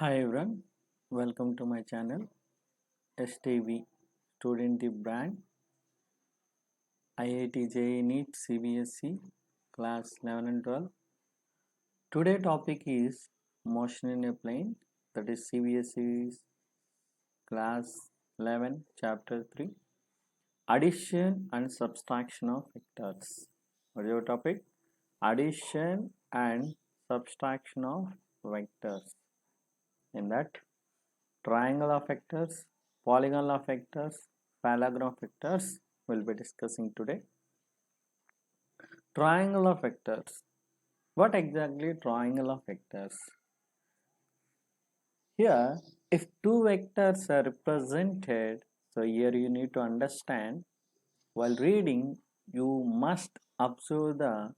Hi everyone, welcome to my channel STV Student the Brand IIT-JEE NEET CBSE Class 11 and 12. Today topic is motion in a plane, that is CBSE's Class 11 Chapter 3, Addition and Subtraction of Vectors. What is your topic? Addition and subtraction of vectors. In that, triangle of vectors, polygonal of vectors, parallelogram of vectors we'll be discussing today. Triangle of vectors. What exactly triangle of vectors? Here, if two vectors are represented, so here you need to understand, while reading, you must observe the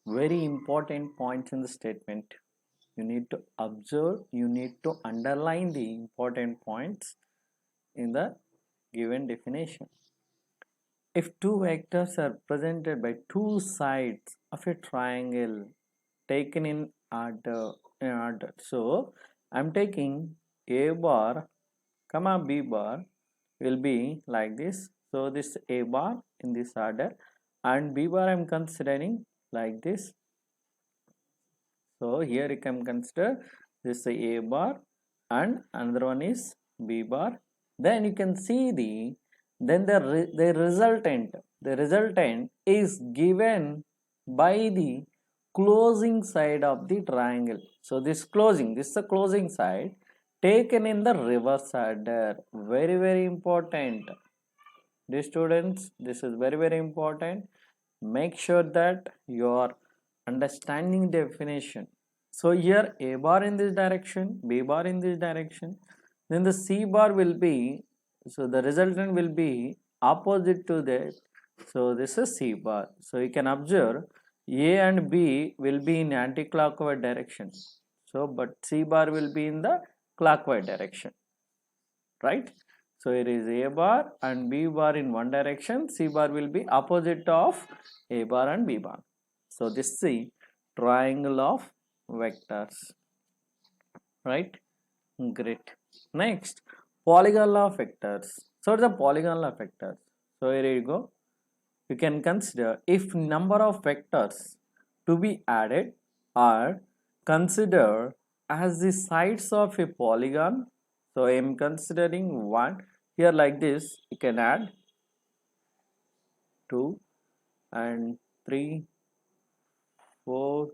very important points in the statement. You need to observe, you need to underline the important points in the given definition. If two vectors are presented by two sides of a triangle taken in order. So I'm taking A bar comma B bar will be like this. So this A bar in this order and B bar I'm considering like this. So here you can consider this A bar and another one is B bar. Then you can see the resultant is given by the closing side of the triangle. So this is the closing side taken in the reverse order. Very important. Dear students, this is very important. Make sure that you are understanding definition. So here A bar in this direction, B bar in this direction, then the C bar will be, so the resultant will be opposite to that. So this is C bar. So you can observe A and B will be in anti-clockwise direction. So but C bar will be in the clockwise direction, right? So it is A bar and B bar in one direction, C bar will be opposite of A bar and B bar. So this is the triangle of vectors, right? Great. Next, polygonal of vectors. So the polygonal of vectors. So here you go. You can consider if number of vectors to be added are considered as the sides of a polygon. So I am considering one here like this. You can add 2 and 3, 4,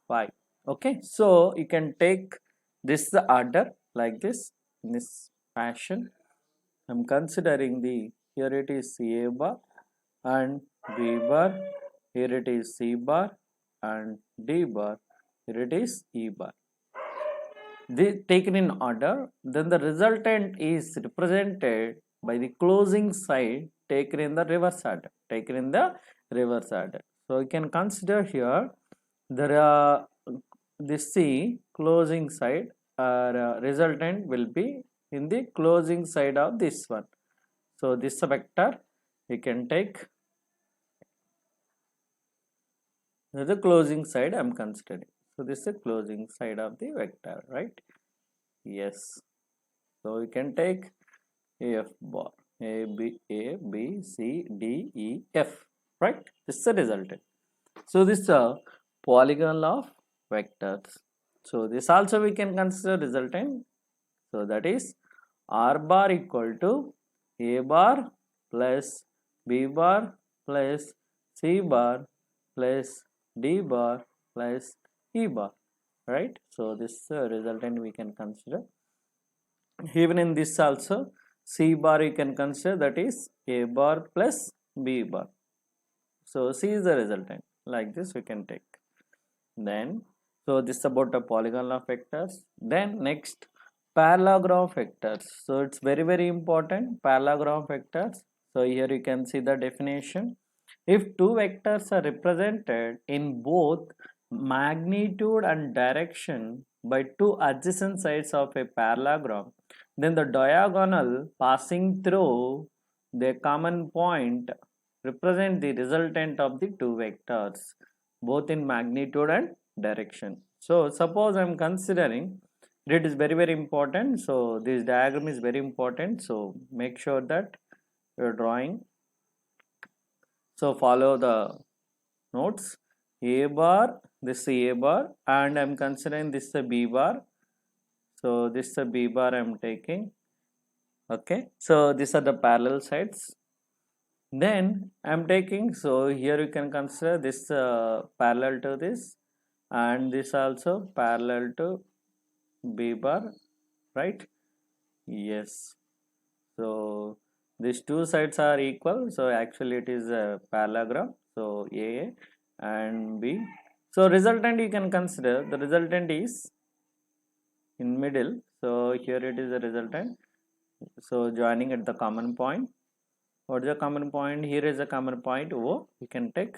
5. Okay, so you can take this the order like this in this fashion. I'm considering the here it is A bar and B bar, here it is C bar and D bar, here it is E bar. They taken in order, then the resultant is represented by the closing side taken in the reverse order. So you can consider here the this C closing side resultant will be in the closing side of this one. So this vector we can take the closing side I am considering. So this is the closing side of the vector, right? Yes. So we can take F bar, A, B, C, D, E, F, right? This is the resultant. So this is a polygon of vectors. So this also we can consider resultant. So that is R bar equal to A bar plus B bar plus C bar plus D bar plus E bar, right? So this resultant we can consider. Even in this also C bar you can consider, that is A bar plus B bar. So C is the resultant, like this we can take. Then so this is about the polygon of vectors. Then next, parallelogram of vectors. So it's very important, parallelogram of vectors. So here you can see the definition. If two vectors are represented in both magnitude and direction by two adjacent sides of a parallelogram, then the diagonal passing through the common point represent the resultant of the two vectors. both in magnitude and direction. So suppose I'm considering, it is very important, so this diagram is very important, so make sure that you're drawing. So follow the notes. A bar, this is A bar, and I'm considering this is a B bar. So this is a B bar I'm taking. Okay, so these are the parallel sides. Then I'm taking, so here you can consider this parallel to this, and this also parallel to B bar, right? Yes. So these two sides are equal, so actually it is a parallelogram. So A and B. So resultant you can consider, the resultant is in middle. So here it is the resultant. So joining at the common point. What is the common point? Here is a common point O. You can take,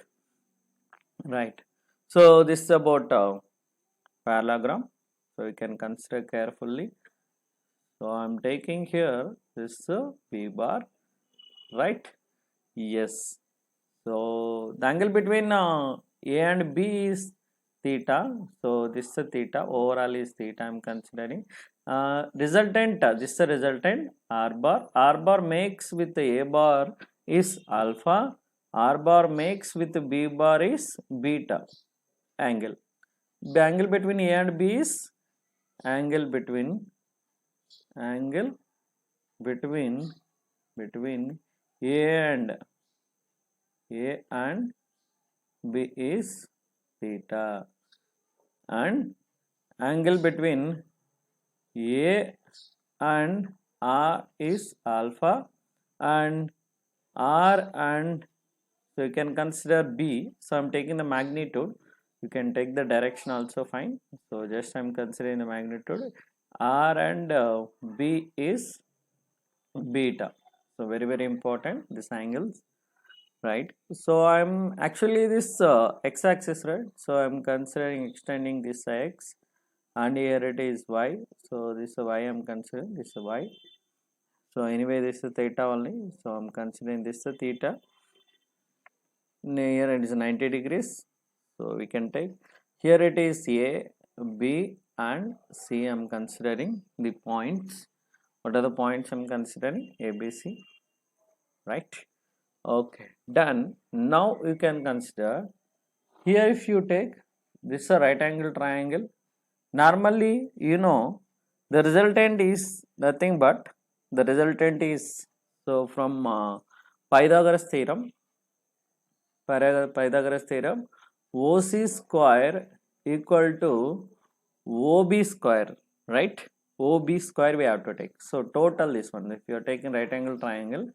right. So this is about parallelogram. So you can consider carefully. So I'm taking here this B bar, right? Yes. So the angle between A and B is theta. So this is theta. Overall is theta. I'm considering. Resultant. This is the resultant R bar. R bar makes with A bar is alpha. R bar makes with B bar is beta angle. The angle between A and B is angle between angle between A and B is theta, and angle between A and R is alpha, and R and, so you can consider B. So I'm taking the magnitude. You can take the direction also fine. So just I'm considering the magnitude. R and B is beta. So very important this angles, right? So I'm actually this x-axis, right? So I'm considering extending this x, and here it is y. So this is y I'm considering, this is y. So anyway this is theta only. So I'm considering this is theta. Here it is 90 degrees. So we can take, here it is A, B and C. I'm considering the points. What are the points I'm considering? A, B, C, right? Okay, done. Now you can consider, here if you take this is a right angle triangle. Normally you know the resultant is nothing but the resultant is, so from Pythagoras theorem, OC square equal to OB square, right? OB square we have to take. So total this one, if you are taking right angle triangle,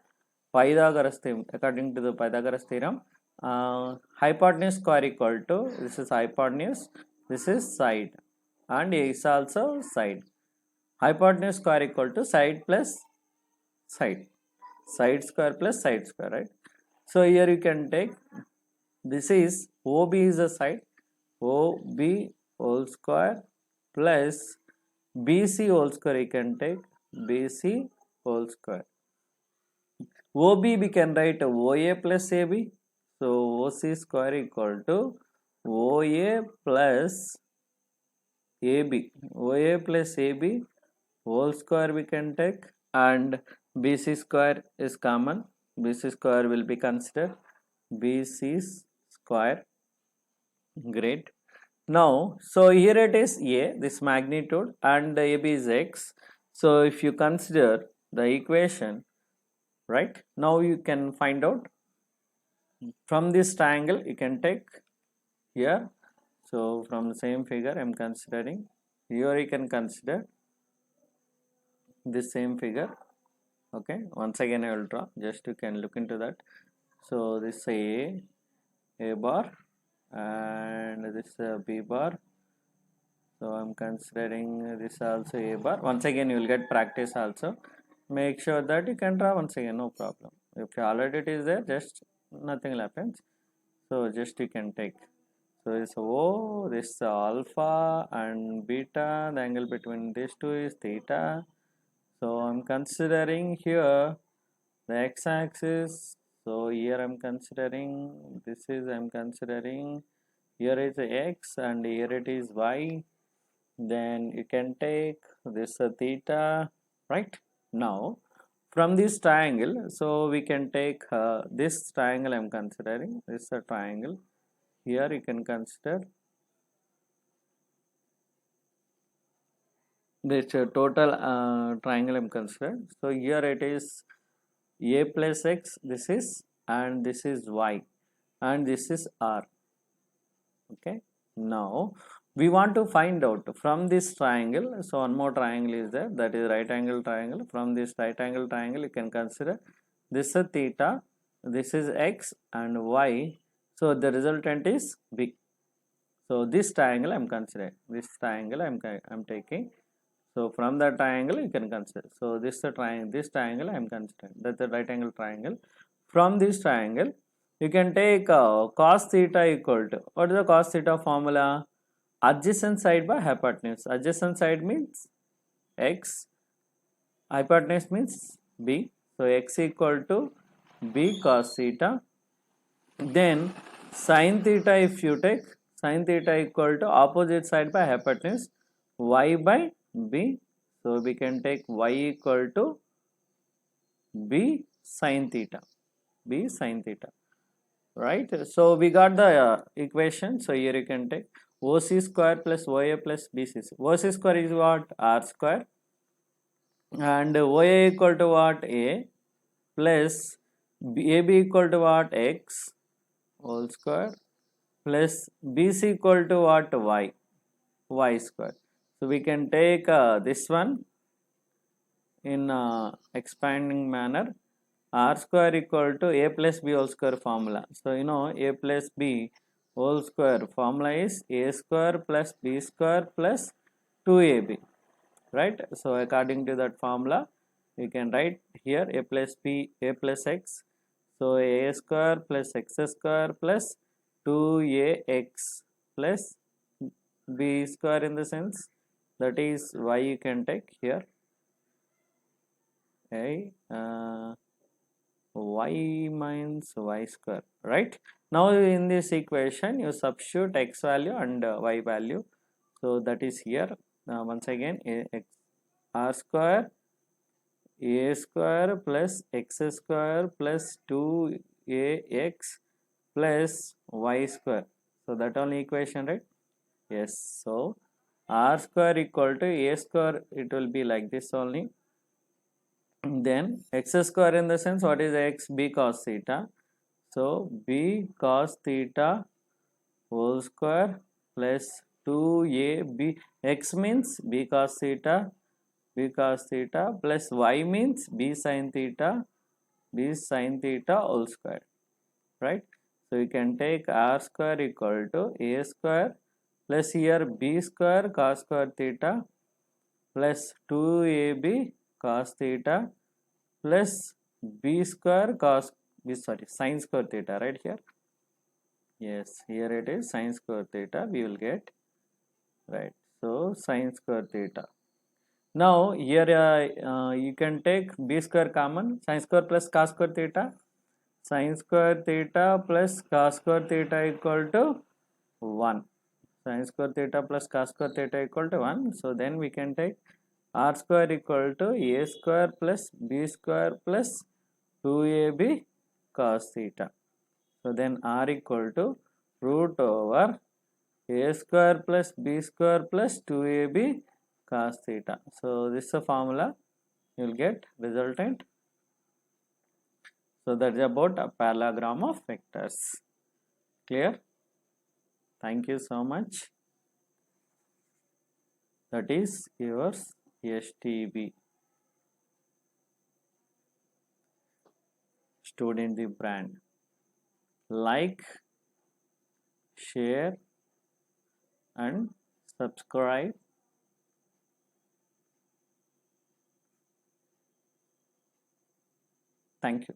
Pythagoras theorem, according to the Pythagoras theorem, hypotenuse square equal to, this is hypotenuse, this is side, and is also side. Hypotenuse square equal to side plus side, side square plus side square, right? So here you can take, this is OB is a side, OB whole square plus BC whole square, you can take BC whole square. OB we can write OA plus AB. So OC square equal to OA plus AB. OA plus AB whole square we can take, and BC square is common. BC square will be considered. BC square. Great. Now, so here it is A, this magnitude, and the AB is X. So if you consider the equation, right, now you can find out from this triangle, you can take here. So from the same figure I'm considering, here you can consider this same figure. Okay, once again I will draw, just you can look into that. So this is A bar, and this is B bar. So I'm considering this also A bar. Once again you will get practice also. Make sure that you can draw once again, no problem. If already it is there, just nothing happens. So just you can take. So this O, this alpha and beta, the angle between these two is theta. So I'm considering here the x-axis. So here I'm considering, this is I'm considering here is x and here it is y. Then you can take this theta, right? Now from this triangle, so we can take this triangle. I am considering this is a triangle. Here you can consider this total triangle I am considering. So here it is a plus x, this is, and this is y, and this is r. Okay, now we want to find out from this triangle. So one more triangle is there, that is right angle triangle. From this right angle triangle you can consider this is theta, this is x and y. So the resultant is b. So this triangle I am considering, this triangle I am taking. So from the triangle you can consider. So this is the triangle, this triangle I am considering, that's the right angle triangle. From this triangle you can take cos theta equal to, what is the cos theta formula? Adjacent side by hypotenuse. Adjacent side means x, hypotenuse means b. So x equal to b cos theta. Then sin theta, if you take sin theta equal to opposite side by hypotenuse y by b. So we can take y equal to b sin theta, b sin theta, right? So we got the equation. So here you can take OC square plus OA plus BC. OC square is what? R square, and OA equal to what? A plus AB equal to what? X whole square plus BC equal to what? Y, y square. So we can take this one in expanding manner. R square equal to A plus B whole square formula. So you know A plus B whole square formula is A square plus B square plus 2AB, right? So according to that formula we can write here A plus B, A plus X. So A square plus X square plus 2AX plus B square, in the sense that is Y you can take here. A y minus y square, right? Now in this equation you substitute x value and y value. So that is here. Once again r square a square plus x square plus 2ax plus y square. So that only equation, right? Yes. So r square equal to a square, it will be like this only. Then x square, in the sense what is x? B cos theta. So b cos theta whole square plus 2ab. X means b cos theta, plus y means b sin theta whole square, right? So you can take r square equal to a square plus here b square cos square theta plus 2ab cos theta plus b square cos sin square theta, right here. Yes, here it is sin square theta we will get, right? So sin square theta. Now here you can take b square common, sin square plus cos square theta. Sin square theta plus cos square theta equal to 1. Sin square theta plus cos square theta equal to 1. So then we can take r square equal to a square plus b square plus 2ab cos theta. So then r equal to root over a square plus b square plus 2ab cos theta. So this is the formula you will get resultant. So that is about a parallelogram of vectors. Clear? Thank you so much. That is yours STB. Student the brand. Like, share and subscribe. Thank you.